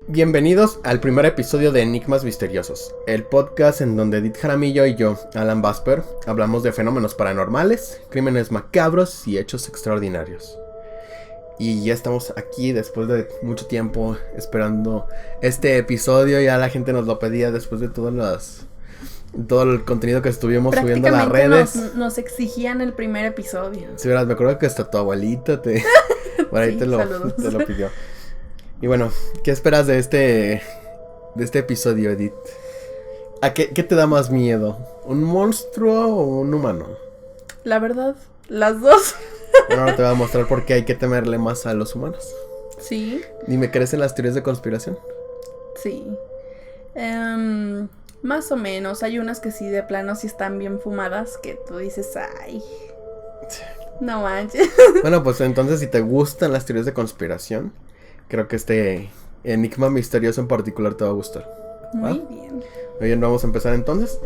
Bienvenidos al primer episodio de Enigmas Misteriosos, el podcast en donde Edith Jaramillo y yo, Alan Basper, hablamos de fenómenos paranormales, crímenes macabros y hechos extraordinarios. Y ya estamos aquí después de mucho tiempo esperando este episodio. Ya la gente nos lo pedía después de todo el contenido que estuvimos subiendo a las redes. Nos exigían el primer episodio. Sí, verás, me acuerdo que hasta tu abuelita por ahí sí, te lo pidió. Y bueno, ¿qué esperas de este episodio, Edith? ¿A qué te da más miedo? ¿Un monstruo o un humano? La verdad, las dos. Bueno, ahora te voy a mostrar por qué hay que temerle más a los humanos. Sí. Dime, ¿crees en las teorías de conspiración? Sí. Más o menos. Hay unas que sí, de plano, sí están bien fumadas, que tú dices, ay, no manches. Bueno, pues entonces, si te gustan las teorías de conspiración, creo que este enigma misterioso en particular te va a gustar. Muy bien. Muy bien, vamos a empezar entonces.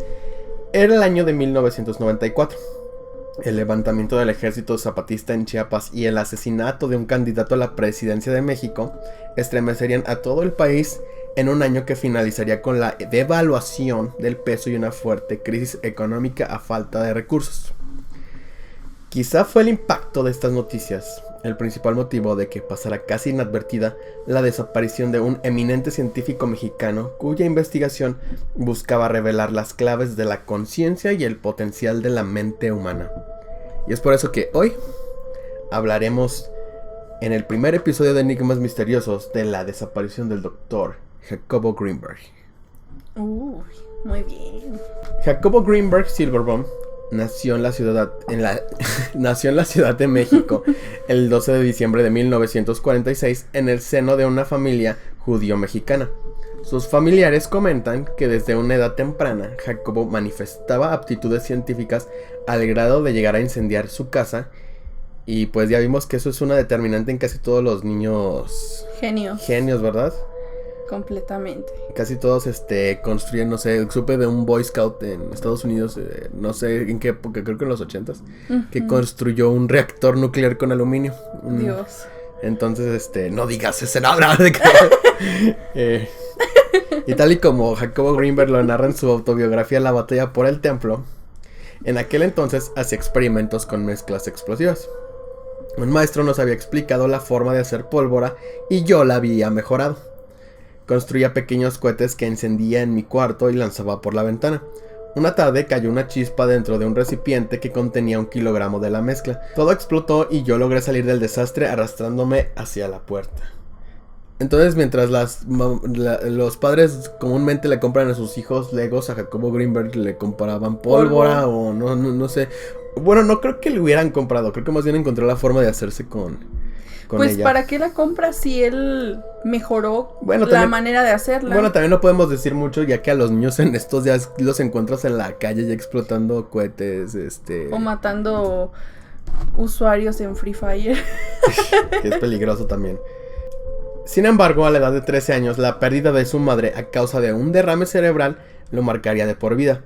Era el año de 1994. El levantamiento del ejército zapatista en Chiapas y el asesinato de un candidato a la presidencia de México estremecerían a todo el país en un año que finalizaría con la devaluación del peso y una fuerte crisis económica a falta de recursos. Quizá fue el impacto de estas noticias el principal motivo de que pasara casi inadvertida la desaparición de un eminente científico mexicano cuya investigación buscaba revelar las claves de la conciencia y el potencial de la mente humana. Y es por eso que hoy hablaremos en el primer episodio de Enigmas Misteriosos de la desaparición del Dr. Jacobo Greenberg. Muy bien. Jacobo Greenberg Silverbaum nació en la ciudad de México el 12 de diciembre de 1946 en el seno de una familia judío-mexicana. Sus familiares comentan que desde una edad temprana Jacobo manifestaba aptitudes científicas al grado de llegar a incendiar su casa. Y pues ya vimos que eso es una determinante en casi todos los niños genios, ¿verdad? Completamente. Casi todos construyen, no sé, supe de un Boy Scout en Estados Unidos, no sé en qué época, creo que en los 80s, que construyó un reactor nuclear con aluminio. Dios. Entonces, no digas ese nombre. Y tal y como Jacobo Greenberg lo narra en su autobiografía La batalla por el templo, en aquel entonces hacía experimentos con mezclas explosivas. Un maestro nos había explicado la forma de hacer pólvora y yo la había mejorado. Construía pequeños cohetes que encendía en mi cuarto y lanzaba por la ventana. Una tarde cayó una chispa dentro de un recipiente que contenía 1 kilogramo de la mezcla. Todo explotó y yo logré salir del desastre arrastrándome hacia la puerta. Entonces, mientras los padres comúnmente le compran a sus hijos Legos, a Jacobo Greenberg le compraban pólvora o no sé. Bueno, no creo que le hubieran comprado, creo que más bien encontró la forma de hacerse con pues ella. ¿para qué la compra si él mejoró la manera de hacerla? Bueno, también no podemos decir mucho, ya que a los niños en estos días los encuentras en la calle ya explotando cohetes, o matando usuarios en Free Fire. Que es peligroso también. Sin embargo, a la edad de 13 años, la pérdida de su madre a causa de un derrame cerebral lo marcaría de por vida.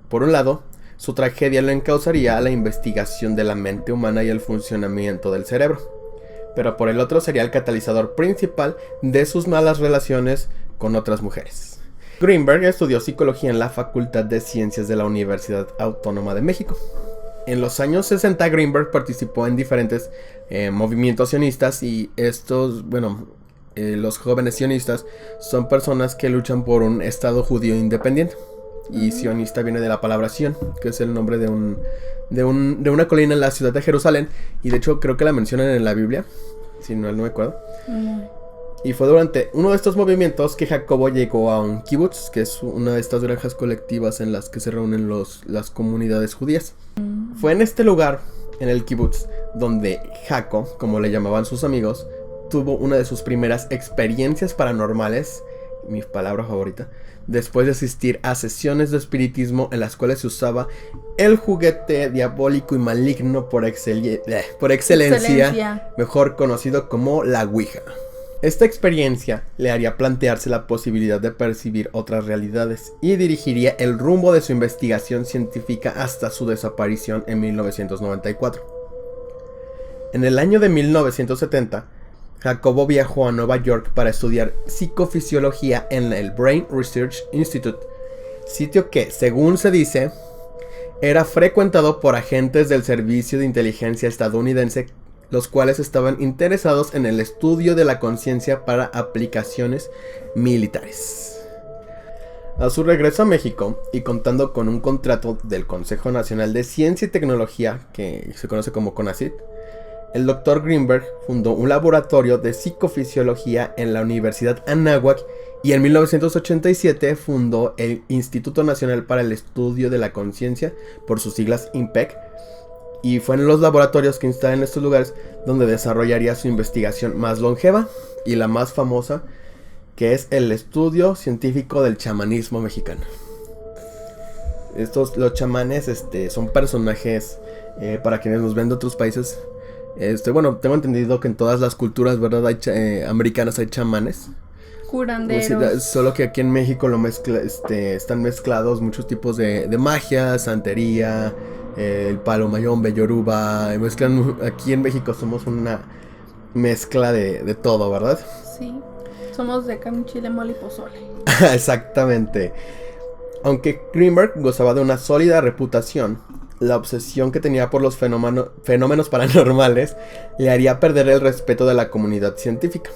Por un lado, su tragedia lo encausaría a la investigación de la mente humana y el funcionamiento del cerebro. Pero por el otro sería el catalizador principal de sus malas relaciones con otras mujeres. Greenberg estudió psicología en la Facultad de Ciencias de la Universidad Autónoma de México. En los años 60 Greenberg participó en diferentes movimientos sionistas y los jóvenes sionistas son personas que luchan por un estado judío independiente. Y sionista viene de la palabra Sion, que es el nombre de una colina en la ciudad de Jerusalén. Y de hecho creo que la mencionan en la Biblia, si no me acuerdo. Y fue durante uno de estos movimientos que Jacobo llegó a un kibutz, que es una de estas granjas colectivas en las que se reúnen las comunidades judías. Fue en este lugar, en el kibutz, donde Jaco, como le llamaban sus amigos, tuvo una de sus primeras experiencias paranormales, mi palabra favorita, después de asistir a sesiones de espiritismo en las cuales se usaba el juguete diabólico y maligno por excelencia, mejor conocido como la Ouija. Esta experiencia le haría plantearse la posibilidad de percibir otras realidades y dirigiría el rumbo de su investigación científica hasta su desaparición en 1994. En el año de 1970, Jacobo viajó a Nueva York para estudiar psicofisiología en el Brain Research Institute, sitio que, según se dice, era frecuentado por agentes del Servicio de Inteligencia estadounidense, los cuales estaban interesados en el estudio de la conciencia para aplicaciones militares. A su regreso a México, y contando con un contrato del Consejo Nacional de Ciencia y Tecnología, que se conoce como CONACYT, el Dr. Greenberg fundó un laboratorio de psicofisiología en la Universidad Anáhuac y en 1987 fundó el Instituto Nacional para el Estudio de la Conciencia, por sus siglas INPEC, y fue en los laboratorios que instala en estos lugares donde desarrollaría su investigación más longeva y la más famosa, que es el estudio científico del chamanismo mexicano. Los chamanes son personajes, para quienes nos ven de otros países. Bueno, tengo entendido que en todas las culturas, ¿verdad? Americanas hay chamanes. Curanderos. Solo que aquí en México están mezclados muchos tipos de magia, santería, el palo mayombe, yoruba. Aquí en México somos una mezcla de todo, ¿verdad? Sí, somos de carne, chile, mole y pozole. Exactamente. Aunque Greenberg gozaba de una sólida reputación, la obsesión que tenía por los fenómenos paranormales le haría perder el respeto de la comunidad científica.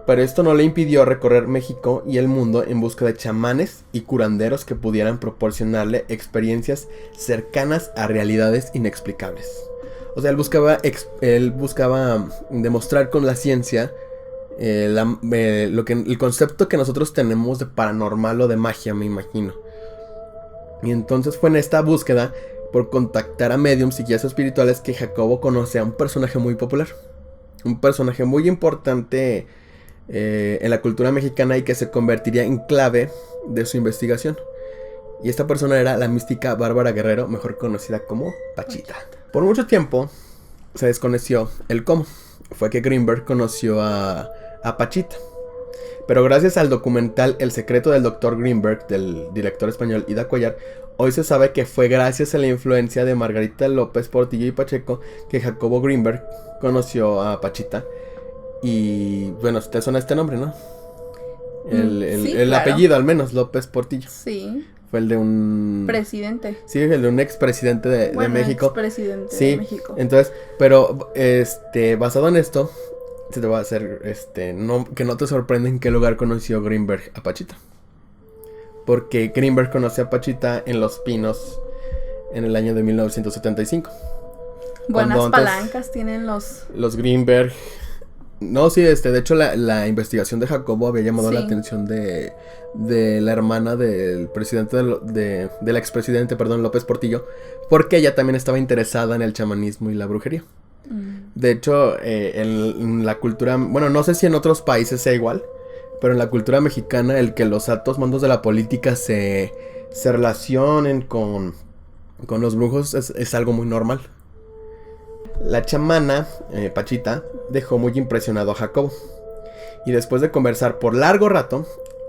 Pero esto no le impidió recorrer México y el mundo en busca de chamanes y curanderos que pudieran proporcionarle experiencias cercanas a realidades inexplicables. O sea, él buscaba demostrar con la ciencia el concepto que nosotros tenemos de paranormal o de magia, me imagino. Y entonces fue en esta búsqueda por contactar a mediums y guías espirituales que Jacobo conoce a un personaje muy popular, un personaje muy importante en la cultura mexicana y que se convertiría en clave de su investigación. Y esta persona era la mística Bárbara Guerrero, mejor conocida como Pachita. Por mucho tiempo se desconoció el cómo fue que Greenberg conoció a Pachita. Pero gracias al documental El secreto del Dr. Greenberg, del director español Ida Cuellar, hoy se sabe que fue gracias a la influencia de Margarita López Portillo y Pacheco que Jacobo Greenberg conoció a Pachita. Y bueno, te suena este nombre, ¿no? Sí, el claro. Apellido, al menos, López Portillo. Sí. Fue el de un Presidente. Sí, el de un expresidente de México. Expresidente sí, de México. Entonces, pero basado en esto, se te va a hacer que no te sorprenda en qué lugar conoció Greenberg a Pachita. Porque Greenberg conoció a Pachita en Los Pinos en el año de 1975. Buenas palancas tienen los Greenberg. No, sí, de hecho la investigación de Jacobo había llamado la atención de la hermana del presidente del expresidente, López Portillo, porque ella también estaba interesada en el chamanismo y la brujería. De hecho, en la cultura, bueno, no sé si en otros países sea igual, pero en la cultura mexicana el que los altos mandos de la política se relacionen con los brujos es algo muy normal. La chamana, Pachita, dejó muy impresionado a Jacobo. Y después de conversar por largo rato,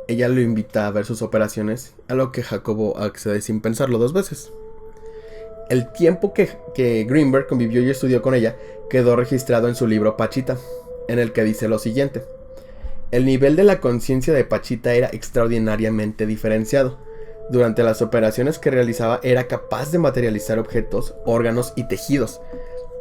ella lo invita a ver sus operaciones, a lo que Jacobo accede sin pensarlo 2 veces. El tiempo que Greenberg convivió y estudió con ella quedó registrado en su libro Pachita, en el que dice lo siguiente: el nivel de la conciencia de Pachita era extraordinariamente diferenciado. Durante las operaciones que realizaba era capaz de materializar objetos, órganos y tejidos.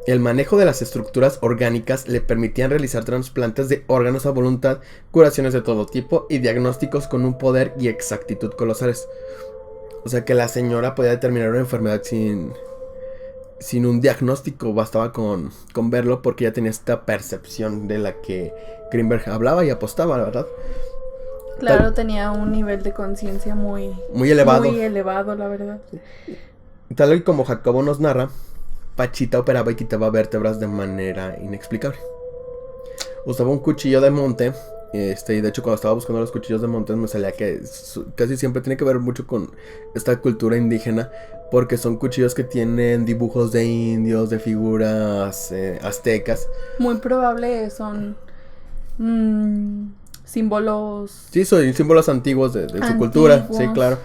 El manejo de las estructuras orgánicas le permitían realizar trasplantes de órganos a voluntad, curaciones de todo tipo y diagnósticos con un poder y exactitud colosales. O sea que la señora podía determinar una enfermedad sin un diagnóstico, bastaba con verlo, porque ya tenía esta percepción de la que Greenberg hablaba y apostaba, la verdad. Claro, tenía un nivel de conciencia muy elevado. Muy elevado, la verdad. Tal y como Jacobo nos narra, Pachita operaba y quitaba vértebras de manera inexplicable. Usaba un cuchillo de monte. Y de hecho, cuando estaba buscando los cuchillos de monte, me salía que casi siempre tiene que ver mucho con esta cultura indígena, porque son cuchillos que tienen dibujos de indios, de figuras aztecas. Muy probable son símbolos. Sí, son símbolos antiguos de su cultura. Sí, claro.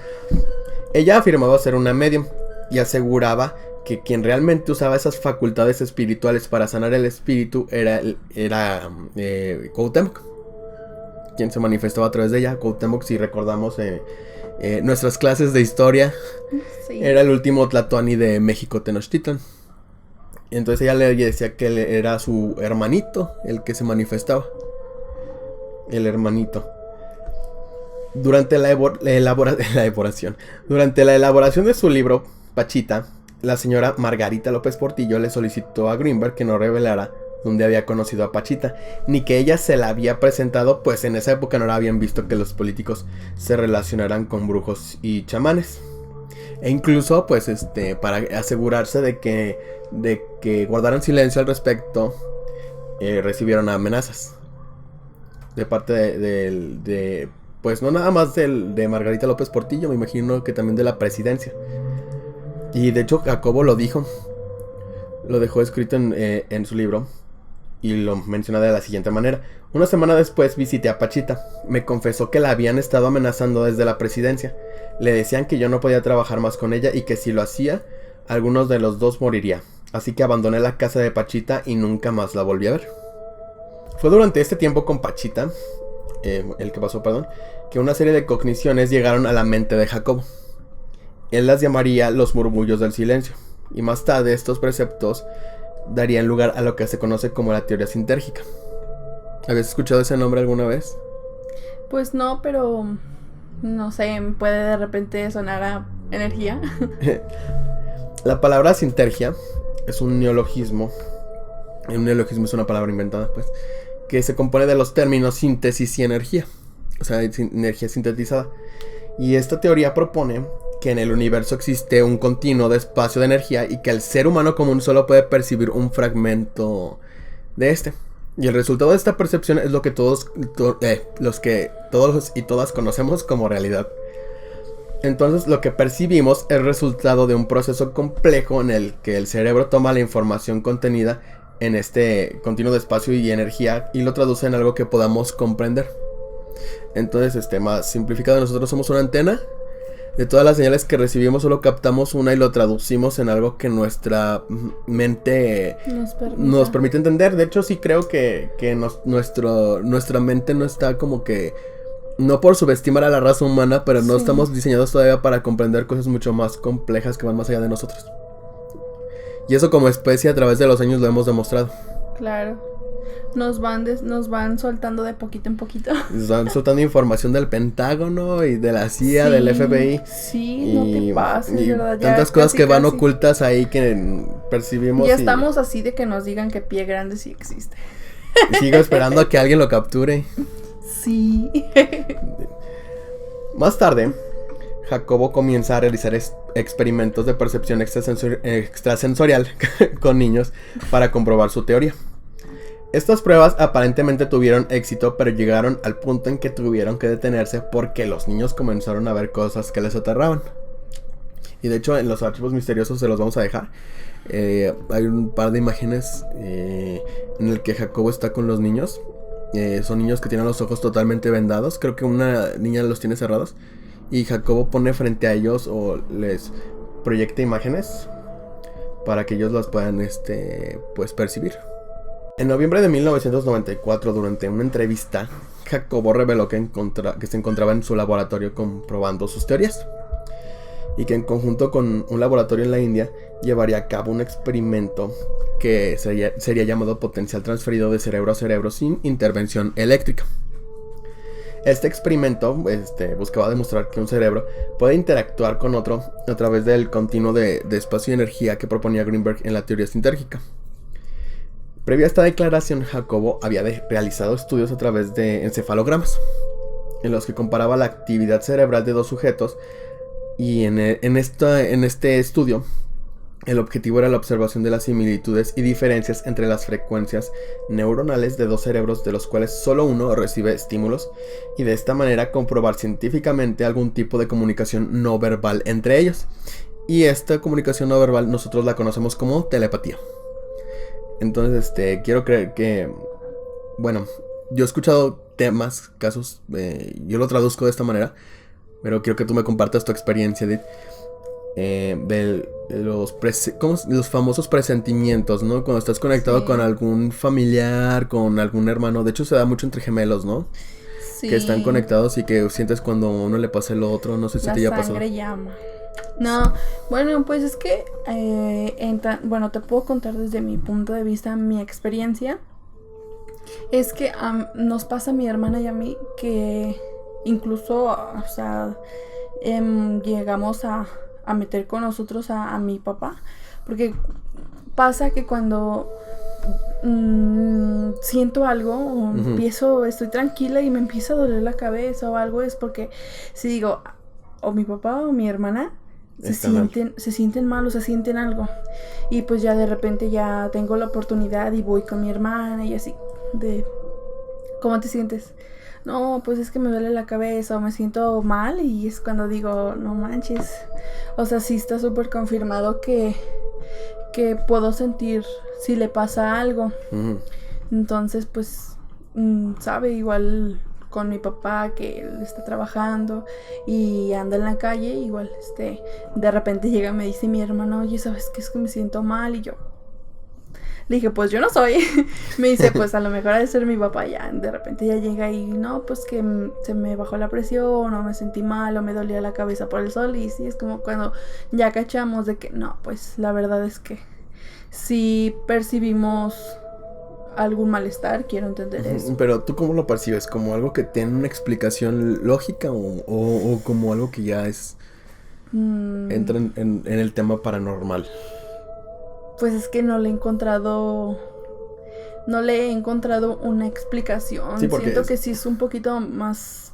Ella afirmaba ser una medium y aseguraba que quien realmente usaba esas facultades espirituales para sanar el espíritu era Cuauhtémoc, quien se manifestaba a través de ella. Cuauhtémoc, si recordamos nuestras clases de historia, sí, era el último tlatoani de México Tenochtitlan. Entonces ella le decía que él era su hermanito, el que se manifestaba. El hermanito. Durante la elaboración de su libro, Pachita, la señora Margarita López Portillo le solicitó a Greenberg que no revelara dónde había conocido a Pachita, ni que ella se la había presentado, pues en esa época no habían visto que los políticos se relacionaran con brujos y chamanes. E incluso, pues, para asegurarse de que guardaran silencio al respecto, recibieron amenazas de parte de pues no nada más de Margarita López Portillo, me imagino que también de la presidencia. Y de hecho Jacobo lo dijo, lo dejó escrito en su libro, y lo menciona de la siguiente manera: una semana después visité a Pachita. Me confesó que la habían estado amenazando desde la presidencia. Le decían que yo no podía trabajar más con ella y que si lo hacía, algunos de los dos moriría. Así que abandoné la casa de Pachita y nunca más la volví a ver. Fue durante este tiempo con Pachita, que una serie de cogniciones llegaron a la mente de Jacobo. Él las llamaría los murmullos del silencio, y más tarde estos preceptos darían lugar a lo que se conoce como la teoría sintérgica. ¿Habías escuchado ese nombre alguna vez? Pues no, pero no sé, puede de repente sonar a energía. La palabra sintergia es un neologismo. Un neologismo es una palabra inventada, pues, que se compone de los términos síntesis y energía, o sea, energía sintetizada. Y esta teoría propone que en el universo existe un continuo de espacio de energía y que el ser humano común solo puede percibir un fragmento de este. Y el resultado de esta percepción es lo que todos y todas conocemos como realidad. Entonces lo que percibimos es resultado de un proceso complejo en el que el cerebro toma la información contenida en este continuo de espacio y energía y lo traduce en algo que podamos comprender. Entonces, más simplificado, nosotros somos una antena. De todas las señales que recibimos, solo captamos una y lo traducimos en algo que nuestra mente nos permite entender. De hecho, sí creo que nuestra mente no está como que... No por subestimar a la raza humana, pero no estamos diseñados todavía para comprender cosas mucho más complejas que van más allá de nosotros. Y eso como especie a través de los años lo hemos demostrado. Claro. Nos van soltando de poquito en poquito. Nos van soltando información del Pentágono y de la CIA, del FBI. Sí, no te pases, ¿verdad? Tantas cosas que van ocultas ahí que percibimos. Ya estamos así de que nos digan que Pie Grande sí existe. Y sigo esperando a que alguien lo capture. Sí. Más tarde, Jacobo comienza a realizar experimentos de percepción extrasensorial con niños para comprobar su teoría. Estas pruebas aparentemente tuvieron éxito, pero llegaron al punto en que tuvieron que detenerse porque los niños comenzaron a ver cosas que les aterraban. Y de hecho en los archivos misteriosos se los vamos a dejar. Hay un par de imágenes en el que Jacobo está con los niños. Son niños que tienen los ojos totalmente vendados. Creo que una niña los tiene cerrados. Y Jacobo pone frente a ellos o les proyecta imágenes para que ellos las puedan pues percibir. En noviembre de 1994, durante una entrevista, Jacobo reveló que se encontraba en su laboratorio comprobando sus teorías. Y que en conjunto con un laboratorio en la India llevaría a cabo un experimento que sería llamado potencial transferido de cerebro a cerebro sin intervención eléctrica. Este experimento buscaba demostrar que un cerebro puede interactuar con otro a través del continuo de espacio y energía que proponía Greenberg en la teoría sintérgica. Previo a esta declaración, Jacobo había realizado estudios a través de encefalogramas, en los que comparaba la actividad cerebral de dos sujetos, y en este estudio, el objetivo era la observación de las similitudes y diferencias entre las frecuencias neuronales de dos cerebros de los cuales solo uno recibe estímulos, y de esta manera comprobar científicamente algún tipo de comunicación no verbal entre ellos. Y esta comunicación no verbal nosotros la conocemos como telepatía. Entonces, quiero creer que... Bueno, yo he escuchado casos, yo lo traduzco de esta manera, pero quiero que tú me compartas tu experiencia, Edith, los famosos presentimientos, ¿no? Cuando estás conectado con algún familiar, con algún hermano. De hecho, se da mucho entre gemelos, ¿no? Sí. Que están conectados y que sientes cuando uno le pasa el otro. No sé si te ya pasó. La sangre llama. No, bueno, pues es que, bueno, te puedo contar desde mi punto de vista, mi experiencia. Es que nos pasa a mi hermana y a mí que incluso, o sea, llegamos a meter con nosotros a mi papá. Porque pasa que cuando siento algo o estoy tranquila y me empieza a doler la cabeza o algo, es porque si digo, o mi papá o mi hermana se sienten mal, o sea, sienten algo. Y pues ya de repente ya tengo la oportunidad y voy con mi hermana y así, ¿cómo te sientes? No, pues es que me duele la cabeza o me siento mal, y es cuando digo, no manches. O sea, sí está súper confirmado que puedo sentir si le pasa algo. Entonces, pues, sabe, igual con mi papá que él está trabajando y anda en la calle, igual, de repente llega y me dice mi hermano, oye, ¿sabes qué? Es que me siento mal, y yo le dije, pues yo no soy. Me dice, pues a lo mejor ha de ser mi papá. Ya de repente ya llega y no, pues que se me bajó la presión, o me sentí mal, o me dolía la cabeza por el sol. Y sí, es como cuando ya cachamos de que no, pues la verdad es que si percibimos algún malestar, quiero entender eso. Pero ¿tú cómo lo percibes? ¿Como algo que tiene una explicación lógica o como algo que ya es entra en el tema paranormal? Pues es que no le he encontrado una explicación. Sí, siento que sí es un poquito más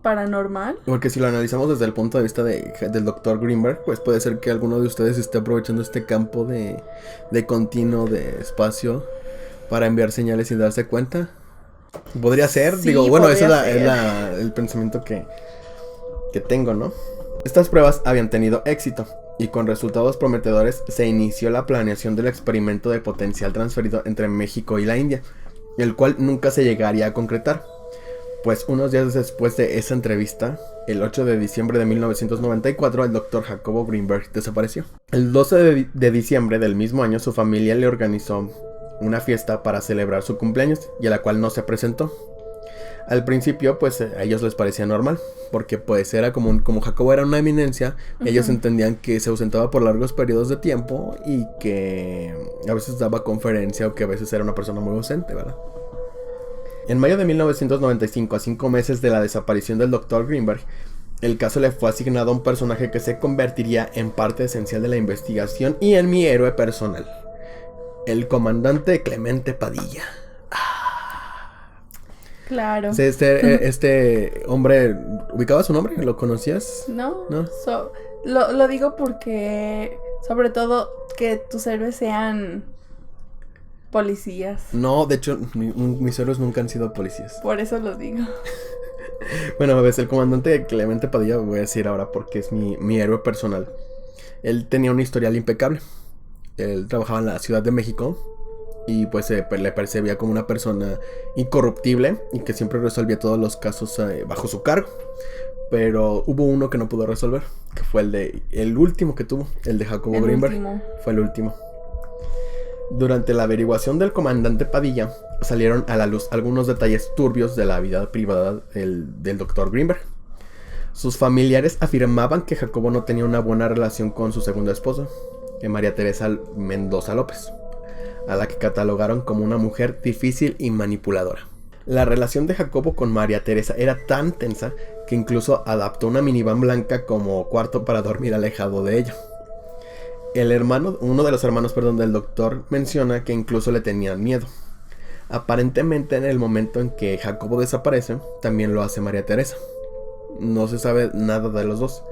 paranormal. Porque si lo analizamos desde el punto de vista del Dr. Greenberg, pues puede ser que alguno de ustedes esté aprovechando este campo de continuo, de espacio, para enviar señales sin darse cuenta. Podría ser, sí, digo, bueno, ese es el pensamiento que tengo, ¿no? Estas pruebas habían tenido éxito, y con resultados prometedores se inició la planeación del experimento de potencial transferido entre México y la India, el cual nunca se llegaría a concretar, pues unos días después de esa entrevista, el 8 de diciembre de 1994, el Dr. Jacobo Greenberg desapareció. El 12 de diciembre del mismo año, su familia le organizó una fiesta para celebrar su cumpleaños, y a la cual no se presentó. Al principio, pues a ellos les parecía normal, porque pues era como Jacobo era una eminencia, ellos entendían que se ausentaba por largos periodos de tiempo y que a veces daba conferencia, o que a veces era una persona muy ausente, ¿verdad? En mayo de 1995, a 5 meses de la desaparición del Dr. Greenberg, el caso le fue asignado a un personaje que se convertiría en parte esencial de la investigación y en mi héroe personal, el comandante Clemente Padilla. Claro. Este hombre, ¿ubicabas su nombre? ¿Lo conocías? No. Lo digo porque, sobre todo, que tus héroes sean policías. No, de hecho, mis héroes nunca han sido policías. Por eso lo digo. Bueno, ves, el comandante Clemente Padilla, voy a decir ahora porque es mi héroe personal. Él tenía un historial impecable. Él trabajaba en la Ciudad de México. Y pues le percibía como una persona incorruptible y que siempre resolvía todos los casos bajo su cargo. Pero hubo uno que no pudo resolver, que fue el último que tuvo, el de Jacobo Greenberg. Fue el último. Durante la averiguación del comandante Padilla, salieron a la luz algunos detalles turbios de la vida privada del Dr. Greenberg. Sus familiares afirmaban que Jacobo no tenía una buena relación con su segunda esposa, María Teresa Mendoza López, a la que catalogaron como una mujer difícil y manipuladora. La relación de Jacobo con María Teresa era tan tensa que incluso adaptó una minivan blanca como cuarto para dormir alejado de ella. Uno de los hermanos del doctor menciona que incluso le tenían miedo. Aparentemente, en el momento en que Jacobo desaparece, también lo hace María Teresa. No se sabe nada de los dos.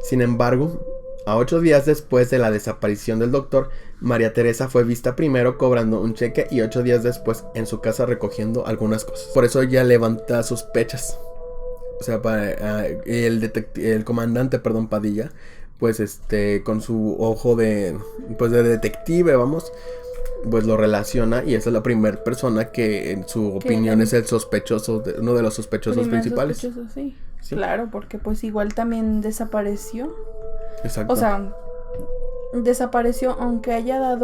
Sin embargo, a 8 días después de la desaparición del doctor, María Teresa fue vista primero cobrando un cheque y 8 días después en su casa recogiendo algunas cosas. Por eso ella levanta sospechas. O sea, el comandante, Padilla, pues con su ojo de detective, pues lo relaciona, y esa es la primera persona que en su opinión es el sospechoso, uno de los sospechosos principales. Sí. Claro, porque pues igual también desapareció. Exacto. O sea, desapareció, aunque ella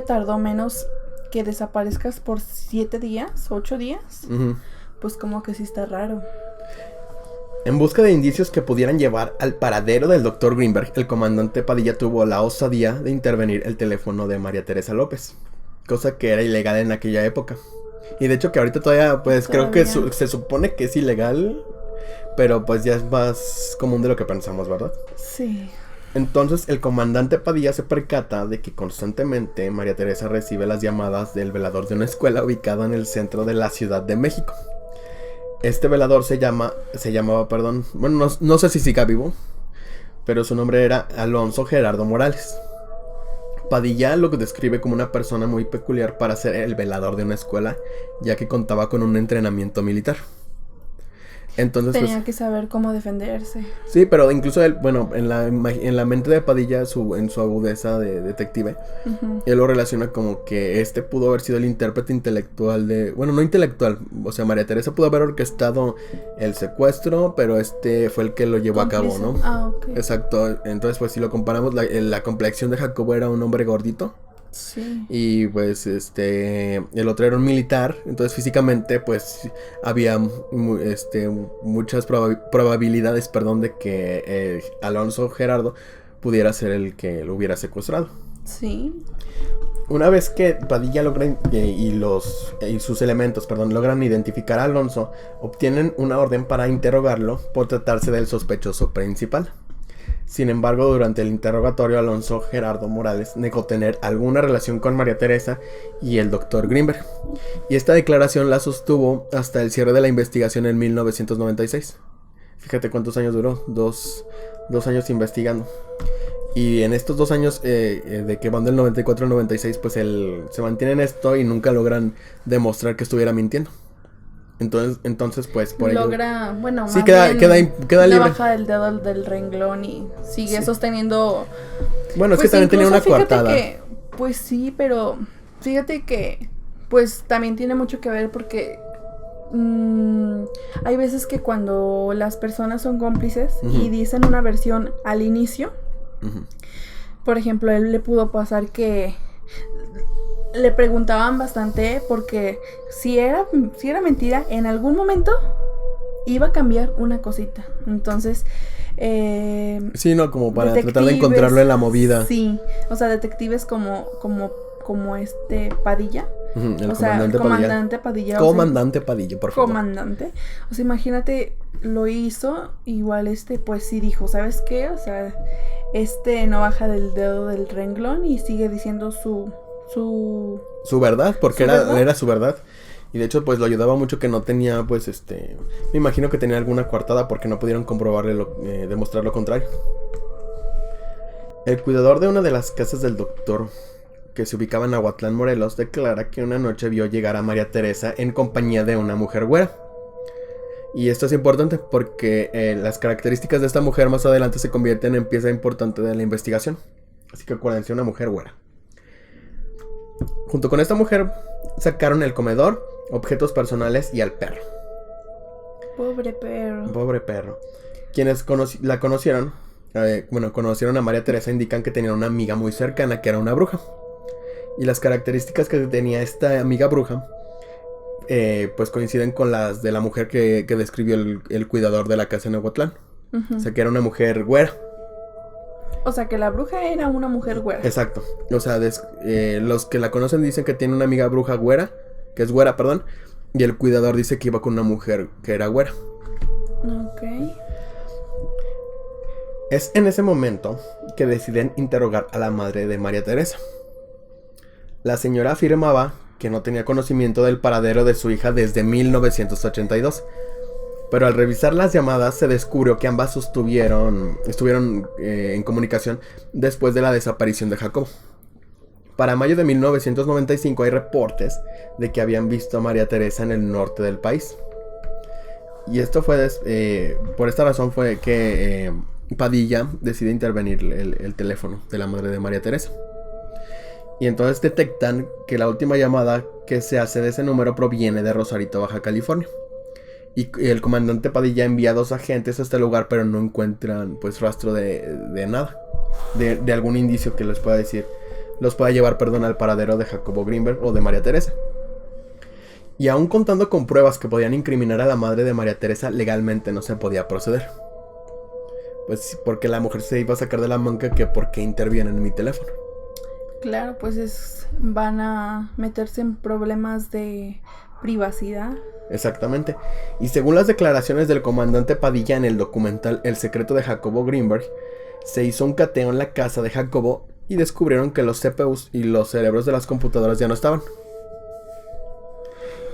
tardó menos que desaparezcas por 7 días, 8 días, pues como que sí está raro. En busca de indicios que pudieran llevar al paradero del Dr. Greenberg, el comandante Padilla tuvo la osadía de intervenir el teléfono de María Teresa López, cosa que era ilegal en aquella época. Y de hecho que ahorita todavía, pues creo que se supone que es ilegal, pero pues ya es más común de lo que pensamos, ¿verdad? Sí. Entonces el comandante Padilla se percata de que constantemente María Teresa recibe las llamadas del velador de una escuela ubicada en el centro de la Ciudad de México. Este velador se llamaba, bueno, no sé si siga vivo, pero su nombre era Alonso Gerardo Morales. Padilla lo describe como una persona muy peculiar para ser el velador de una escuela, ya que contaba con un entrenamiento militar. Entonces, tenía que saber cómo defenderse. Sí, pero incluso él, bueno, en la mente de Padilla, en su agudeza de detective, él lo relaciona como que pudo haber sido el intérprete intelectual bueno, no intelectual, o sea, María Teresa pudo haber orquestado el secuestro, pero fue el que lo llevó a cabo, ¿no? Ah, ok. Exacto, entonces pues si lo comparamos, la complexión de Jacobo era un hombre gordito. Sí. Y pues el otro era un militar, entonces físicamente pues había muchas probabilidades, de que Alonso Gerardo pudiera ser el que lo hubiera secuestrado. Sí. Una vez que Padilla logra y sus elementos, logran identificar a Alonso, obtienen una orden para interrogarlo por tratarse del sospechoso principal. Sin embargo, durante el interrogatorio, Alonso Gerardo Morales negó tener alguna relación con María Teresa y el Dr. Greenberg. Y esta declaración la sostuvo hasta el cierre de la investigación en 1996. Fíjate cuántos años duró, dos años investigando. Y en estos 2 años, de que van del 94 al 96, pues se mantiene en esto y nunca logran demostrar que estuviera mintiendo. Entonces pues por logra, ello, bueno, sí, más queda libre. Baja el dedo del renglón y sigue sosteniendo. Bueno, pues es que también tenía una coartada. Pues sí, pero fíjate que pues también tiene mucho que ver porque hay veces que cuando las personas son cómplices y dicen una versión al inicio, por ejemplo, a él le pudo pasar que le preguntaban bastante porque si era mentira, en algún momento iba a cambiar una cosita. Entonces, sí, no, como para tratar de encontrarlo en la movida. Sí, o sea, detectives como Padilla. Comandante Padilla. Comandante Padilla, por favor. Comandante. O sea, imagínate, lo hizo, igual pues sí dijo, ¿sabes qué? O sea, no baja del dedo del renglón y sigue diciendo su verdad, porque era su verdad. Y de hecho pues lo ayudaba mucho que no tenía pues me imagino que tenía alguna coartada porque no pudieron comprobarle demostrar lo contrario. El cuidador de una de las casas del doctor, que se ubicaba en Aguatlán, Morelos, declara que una noche vio llegar a María Teresa en compañía de una mujer güera. Y esto es importante porque las características de esta mujer más adelante se convierten en pieza importante de la investigación. Así que acuérdense, una mujer güera. Junto con esta mujer sacaron el comedor, objetos personales y al perro. Pobre perro. Quienes la conocieron, conocieron a María Teresa, indican que tenía una amiga muy cercana que era una bruja. Y las características que tenía esta amiga bruja pues coinciden con las de la mujer que describió el cuidador de la casa en Aguatlán. O sea, que era una mujer güera. O sea, que la bruja era una mujer güera. Exacto. O sea, los que la conocen dicen que tiene una amiga bruja que es güera, y el cuidador dice que iba con una mujer que era güera. Ok. Es en ese momento que deciden interrogar a la madre de María Teresa. La señora afirmaba que no tenía conocimiento del paradero de su hija desde 1982. Pero al revisar las llamadas se descubrió que ambas estuvieron en comunicación después de la desaparición de Jacob. Para mayo de 1995 hay reportes de que habían visto a María Teresa en el norte del país. Y esto fue por esta razón fue que Padilla decide intervenir el teléfono de la madre de María Teresa. Y entonces detectan que la última llamada que se hace de ese número proviene de Rosarito, Baja California. Y el comandante Padilla envía a 2 agentes a este lugar, pero no encuentran pues rastro de nada, de algún indicio que les pueda decir, los pueda llevar, al paradero de Jacobo Greenberg o de María Teresa. Y aún contando con pruebas que podían incriminar a la madre de María Teresa, legalmente no se podía proceder. Pues porque la mujer se iba a sacar de la manga que por qué intervienen en mi teléfono. Claro, pues van a meterse en problemas de privacidad. Exactamente. Y según las declaraciones del comandante Padilla en el documental El secreto de Jacobo Greenberg, se hizo un cateo en la casa de Jacobo y descubrieron que los CPUs y los cerebros de las computadoras ya no estaban.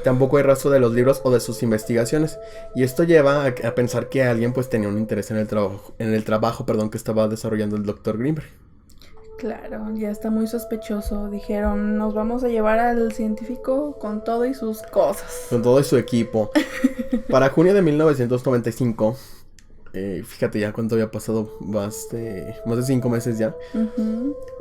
Tampoco hay rastro de los libros o de sus investigaciones, y esto lleva a pensar que alguien pues tenía un interés en el trabajo que estaba desarrollando el Dr. Greenberg. Claro, ya está muy sospechoso. Dijeron, nos vamos a llevar al científico con todo y sus cosas. Con todo y su equipo. Para junio de 1995, fíjate ya cuánto había pasado, más de 5 meses ya.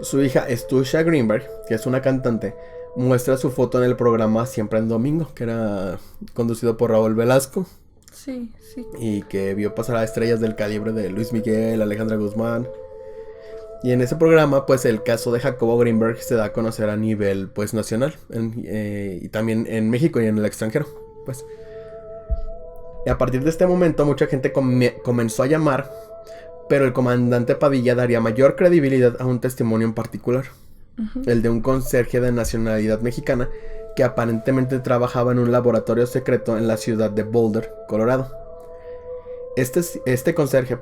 Su hija Stusha Greenberg, que es una cantante, muestra su foto en el programa Siempre en Domingo, que era conducido por Raúl Velasco. Sí. Y que vio pasar a estrellas del calibre de Luis Miguel, Alejandra Guzmán. Y en ese programa, pues el caso de Jacobo Greenberg se da a conocer a nivel pues nacional, y también en México y en el extranjero, pues. Y a partir de este momento mucha gente comenzó a llamar, pero el comandante Padilla daría mayor credibilidad a un testimonio en particular. El de un conserje de nacionalidad mexicana que aparentemente trabajaba en un laboratorio secreto en la ciudad de Boulder, Colorado. Este conserje,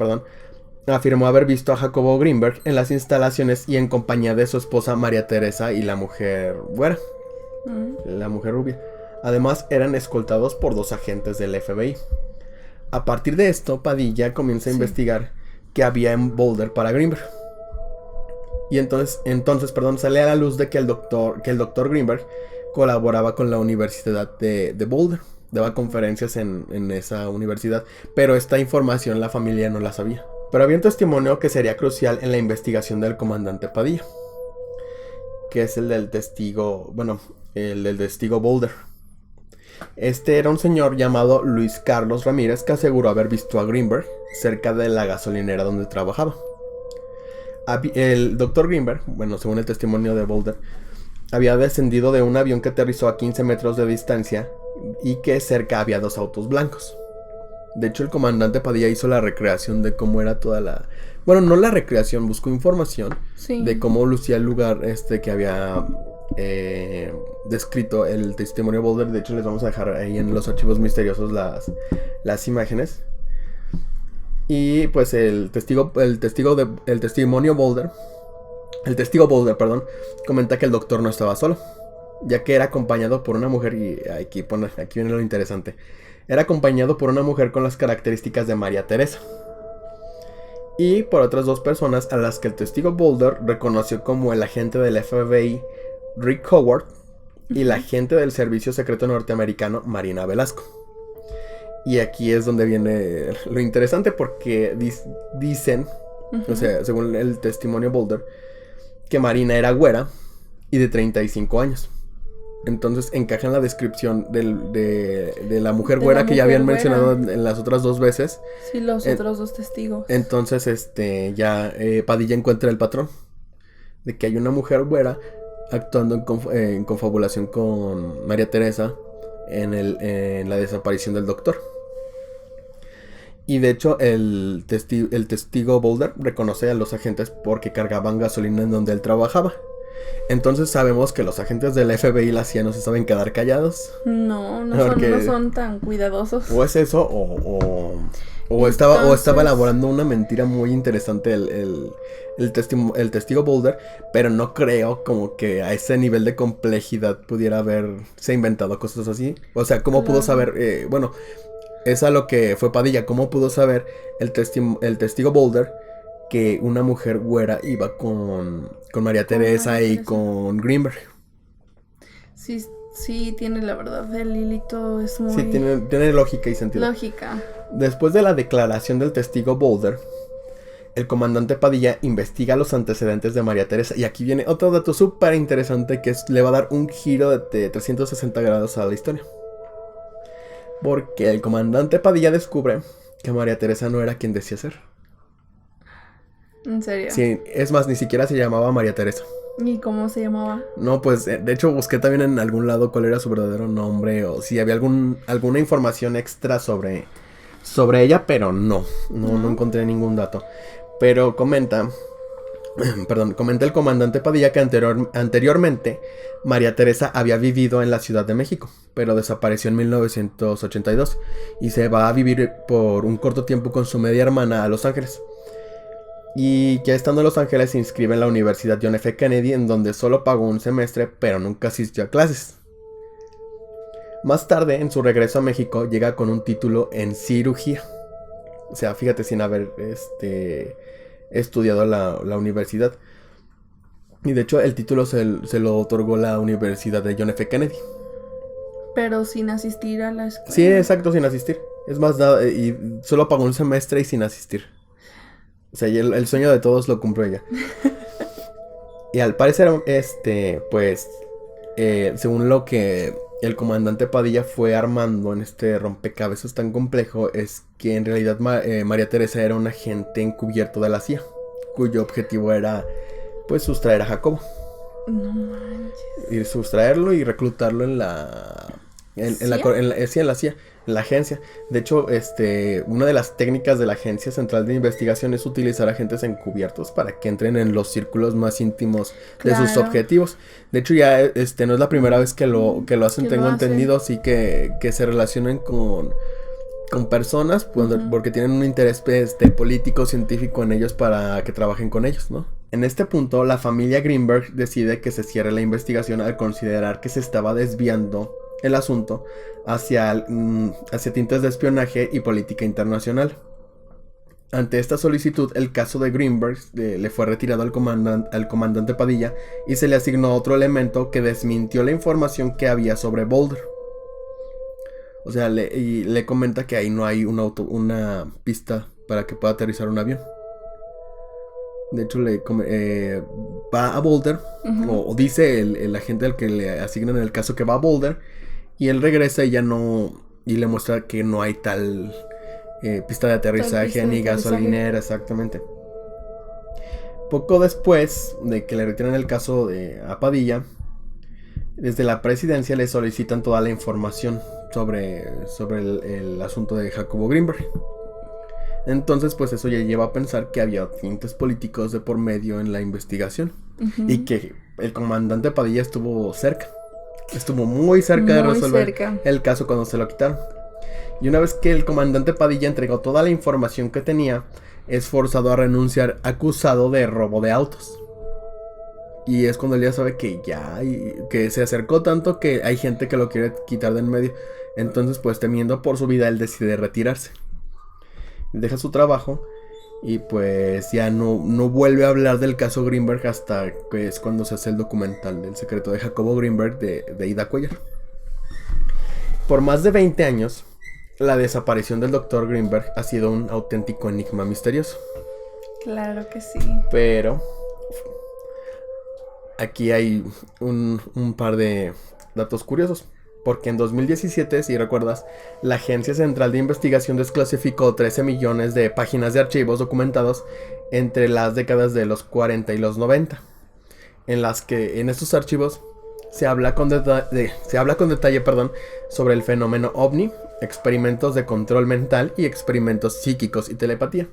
afirmó haber visto a Jacobo Greenberg en las instalaciones y en compañía de su esposa María Teresa y la mujer güera, la mujer rubia. Además, eran escoltados por 2 agentes del FBI. A partir de esto, Padilla comienza a investigar qué había en Boulder para Greenberg. Y entonces, sale a la luz de que el doctor Greenberg colaboraba con la Universidad de Boulder. Daba conferencias en esa universidad, pero esta información la familia no la sabía. Pero había un testimonio que sería crucial en la investigación del comandante Padilla, que es el del testigo Boulder. Este era un señor llamado Luis Carlos Ramírez que aseguró haber visto a Greenberg cerca de la gasolinera donde trabajaba. El Dr. Greenberg, según el testimonio de Boulder, había descendido de un avión que aterrizó a 15 metros de distancia y que cerca había 2 autos blancos. De hecho, el comandante Padilla hizo la recreación de cómo era toda la... Bueno, no la recreación, buscó información de cómo lucía el lugar que había descrito el testimonio Boulder. De hecho, les vamos a dejar ahí en los archivos misteriosos las imágenes. Y pues el testigo Boulder, comenta que el doctor no estaba solo, ya que era acompañado por una mujer, y aquí viene lo interesante. Era acompañado por una mujer con las características de María Teresa, y por otras 2 personas a las que el testigo Boulder reconoció como el agente del FBI Rick Howard y la agente del servicio secreto norteamericano Marina Velasco. Y aquí es donde viene lo interesante, porque dicen, o sea, según el testimonio Boulder, que Marina era güera y de 35 años. Entonces encaja en la descripción de la mujer güera que ya habían mencionado en las otras 2 veces. Sí, los otros 2 testigos. Entonces, Padilla encuentra el patrón de que hay una mujer güera actuando en confabulación con María Teresa en la desaparición del doctor. Y de hecho, el testigo Boulder reconoce a los agentes porque cargaban gasolina en donde él trabajaba. Entonces sabemos que los agentes del FBI y la CIA no se saben quedar callados. No son tan cuidadosos. O es eso, o estaba elaborando una mentira muy interesante el testigo Boulder, pero no creo como que a ese nivel de complejidad pudiera haberse inventado cosas así. O sea, ¿cómo pudo saber? Es a lo que fue Padilla. ¿Cómo pudo saber el testigo Boulder que una mujer güera iba con María Teresa y con Greenberg? Sí, tiene la verdad. El hilito es muy... Sí, tiene lógica y sentido. Lógica. Después de la declaración del testigo Boulder, el comandante Padilla investiga los antecedentes de María Teresa. Y aquí viene otro dato súper interesante que le va a dar un giro de 360 grados a la historia. Porque el comandante Padilla descubre que María Teresa no era quien decía ser. ¿En serio? Sí, es más, ni siquiera se llamaba María Teresa. ¿Y cómo se llamaba? No, pues, de hecho busqué también en algún lado cuál era su verdadero nombre o si había alguna información extra sobre ella, pero no encontré ningún dato. Pero comenta el comandante Padilla que anteriormente María Teresa había vivido en la Ciudad de México, pero desapareció en 1982 y se va a vivir por un corto tiempo con su media hermana a Los Ángeles. Y ya estando en Los Ángeles se inscribe en la Universidad John F. Kennedy, en donde solo pagó un semestre, pero nunca asistió a clases. Más tarde, en su regreso a México, llega con un título en cirugía. O sea, fíjate, sin haber estudiado la universidad. Y de hecho, el título se lo otorgó la Universidad de John F. Kennedy. Pero sin asistir a la escuela. Sí, exacto, sin asistir. Es más, y solo pagó un semestre y sin asistir. O sea, el sueño de todos lo cumplió ella. Y al parecer, pues, según lo que el comandante Padilla fue armando en este rompecabezas tan complejo, es que en realidad María Teresa era un agente encubierto de la CIA, cuyo objetivo era, pues, sustraer a Jacobo. No manches. Y sustraerlo y reclutarlo en la CIA, en la agencia. De hecho, una de las técnicas de la Agencia Central de Investigación es utilizar agentes encubiertos para que entren en los círculos más íntimos de sus objetivos. De hecho, ya no es la primera vez que lo hacen, tengo entendido, sí que se relacionan con personas porque tienen un interés político, científico en ellos para que trabajen con ellos, ¿no? En este punto, la familia Greenberg decide que se cierre la investigación al considerar que se estaba desviando el asunto hacia tintes de espionaje y política internacional. Ante esta solicitud, el caso de Greenberg le fue retirado al comandante Padilla y se le asignó otro elemento que desmintió la información que había sobre Boulder. O sea, le comenta que ahí no hay una pista para que pueda aterrizar un avión. De hecho, va a Boulder, o dice el agente al que le asignan el caso que va a Boulder, y él regresa y le muestra que no hay tal pista de aterrizaje ni gasolinera, exactamente. Poco después de que le retiran el caso a Padilla, desde la presidencia le solicitan toda la información sobre el asunto de Jacobo Greenberg. Entonces, pues eso ya lleva a pensar que había tintes políticos de por medio en la investigación. Y que el comandante Padilla estuvo muy cerca de resolver el caso cuando se lo quitaron. Y una vez que el comandante Padilla entregó toda la información que tenía, es forzado a renunciar acusado de robo de autos. Y es cuando él ya sabe que se acercó tanto que hay gente que lo quiere quitar de en medio. Entonces, pues temiendo por su vida, él decide retirarse. Deja su trabajo y pues ya no vuelve a hablar del caso Greenberg hasta que es cuando se hace el documental del secreto de Jacobo Greenberg de Ida Cuellar. Por más de 20 años, la desaparición del Dr. Greenberg ha sido un auténtico enigma misterioso. Claro que sí. Pero aquí hay un par de datos curiosos. Porque en 2017, si recuerdas, la Agencia Central de Investigación desclasificó 13 millones de páginas de archivos documentados entre las décadas de los 40 y los 90. En las que en estos archivos se habla con detalle sobre el fenómeno OVNI, experimentos de control mental y experimentos psíquicos y telepatía.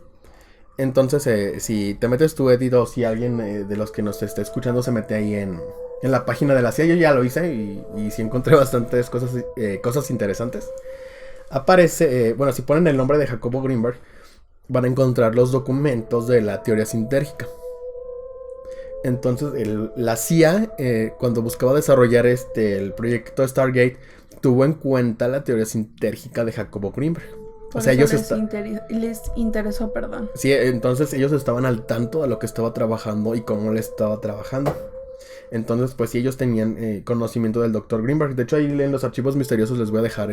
Entonces, si te metes tú, Edith, o si alguien de los que nos esté escuchando se mete ahí en la página de la CIA, yo ya lo hice y sí encontré bastantes cosas interesantes. Aparece, si ponen el nombre de Jacobo Greenberg, van a encontrar los documentos de la teoría sintérgica. Entonces, la CIA, cuando buscaba desarrollar el proyecto Stargate, tuvo en cuenta la teoría sintérgica de Jacobo Greenberg. O sea, ellos les interesó, perdón. Sí, entonces ellos estaban al tanto de lo que estaba trabajando y cómo le estaba trabajando. Entonces, pues sí, ellos tenían conocimiento del Dr. Greenberg. De hecho, ahí en los archivos misteriosos les voy a dejar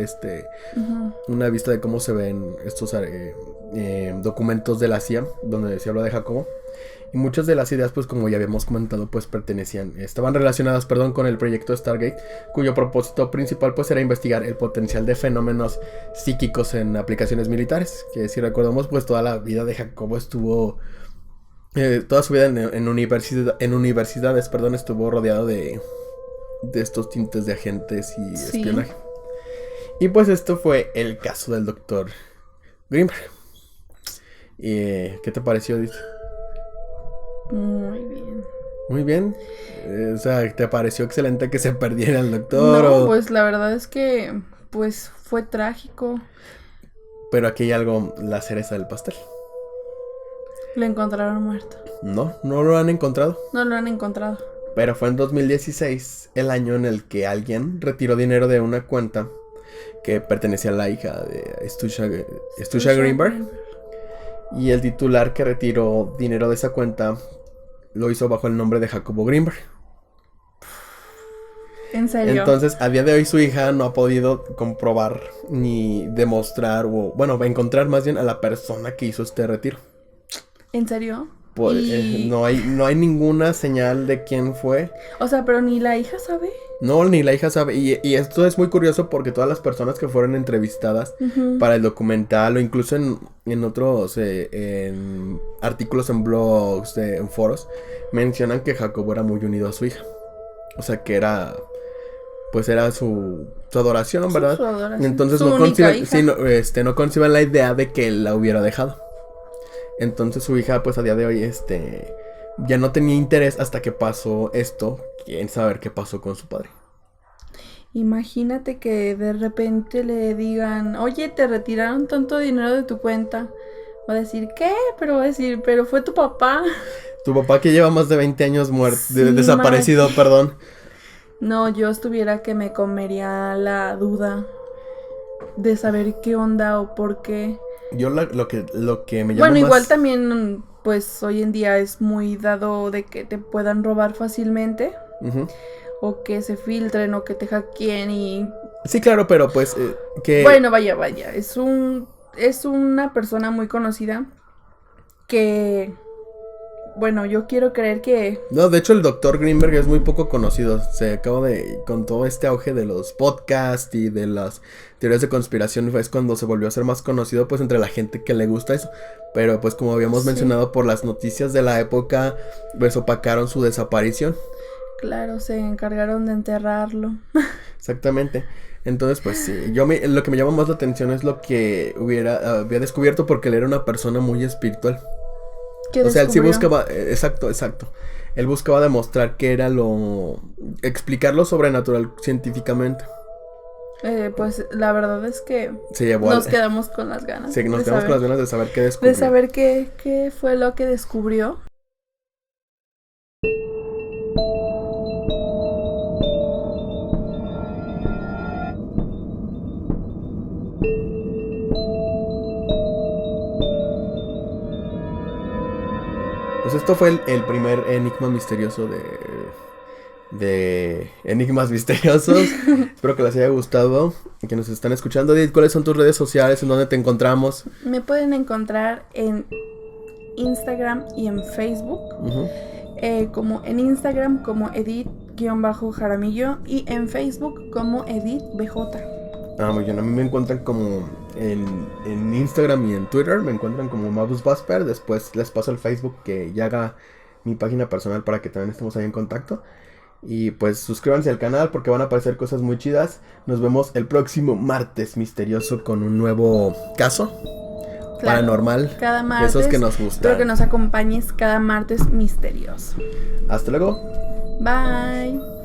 una vista de cómo se ven estos documentos de la CIA, donde se habla de Jacobo. Y muchas de las ideas, pues como ya habíamos comentado, pues estaban relacionadas, con el proyecto Stargate, cuyo propósito principal pues era investigar el potencial de fenómenos psíquicos en aplicaciones militares. Que si recordamos, pues toda la vida de Jacobo estuvo... toda su vida en universidades, estuvo rodeado de estos tintes de agentes y espionaje. Y pues esto fue el caso del Dr. Greenberg. ¿Qué te pareció, Edith? Muy bien. Muy bien. O sea, ¿te pareció excelente que se perdiera el doctor? No, pues la verdad es que pues fue trágico. Pero aquí hay algo, la cereza del pastel. Lo encontraron muerto. No lo han encontrado. No lo han encontrado. Pero fue en 2016, el año en el que alguien retiró dinero de una cuenta que pertenecía a la hija de Stusha Greenberg. Y el titular que retiró dinero de esa cuenta lo hizo bajo el nombre de Jacobo Greenberg. ¿En serio? Entonces, a día de hoy su hija no ha podido comprobar ni demostrar encontrar más bien a la persona que hizo este retiro. ¿En serio? Pues, no hay ninguna señal de quién fue. O sea, pero ni la hija sabe. No, ni la hija sabe. Y esto es muy curioso porque todas las personas que fueron entrevistadas para el documental o incluso en otros en artículos en blogs, en foros, mencionan que Jacobo era muy unido a su hija. O sea, que era su adoración, ¿verdad? Su adoración. Entonces no conciben la idea de que él la hubiera dejado. Entonces su hija, pues a día de hoy, ya no tenía interés hasta que pasó esto, en saber qué pasó con su padre. Imagínate que de repente le digan, oye, te retiraron tanto dinero de tu cuenta. Va a decir, ¿qué? Pero va a decir, pero fue tu papá. Tu papá que lleva más de 20 años Sí, desaparecido, perdón. No, yo estuviera que me comería la duda de saber qué onda o por qué. Yo lo que me llama Bueno, más... igual también, pues hoy en día es muy dado de que te puedan robar fácilmente. O que se filtren o que te hackeen y... Sí, claro, pero pues que... Bueno, vaya. Es una persona muy conocida que... Bueno, yo quiero creer que... No, de hecho el Dr. Greenberg es muy poco conocido. Se acaba con todo este auge de los podcasts y de las teorías de conspiración, es cuando se volvió a ser más conocido, pues entre la gente que le gusta eso. Pero pues como habíamos mencionado, por las noticias de la época, pues opacaron su desaparición. Claro, se encargaron de enterrarlo. Exactamente. Entonces, pues sí, lo que me llama más la atención es lo que había descubierto, porque él era una persona muy espiritual. O sea, él sí buscaba, exacto. Él buscaba demostrar que era explicar lo sobrenatural científicamente. Pues la verdad es que nos quedamos con las ganas. Sí, nos quedamos con las ganas de saber qué descubrió. De saber qué fue lo que descubrió. Pues esto fue el primer enigma misterioso de Enigmas Misteriosos. Espero que les haya gustado, que nos están escuchando. Edith, ¿cuáles son tus redes sociales? ¿En dónde te encontramos? Me pueden encontrar en Instagram y en Facebook. Como en Instagram como Edith_Jaramillo y en Facebook como Edith BJ. Muy bien, a mí me encuentran como en Instagram y en Twitter, me encuentran como Mabus Basper. Después les paso el Facebook, que ya haga mi página personal para que también estemos ahí en contacto. Y pues suscríbanse al canal porque van a aparecer cosas muy chidas. Nos vemos el próximo martes misterioso con un nuevo caso paranormal. Cada martes. Esos que nos gustan. Espero que nos acompañes cada martes misterioso. Hasta luego. Bye.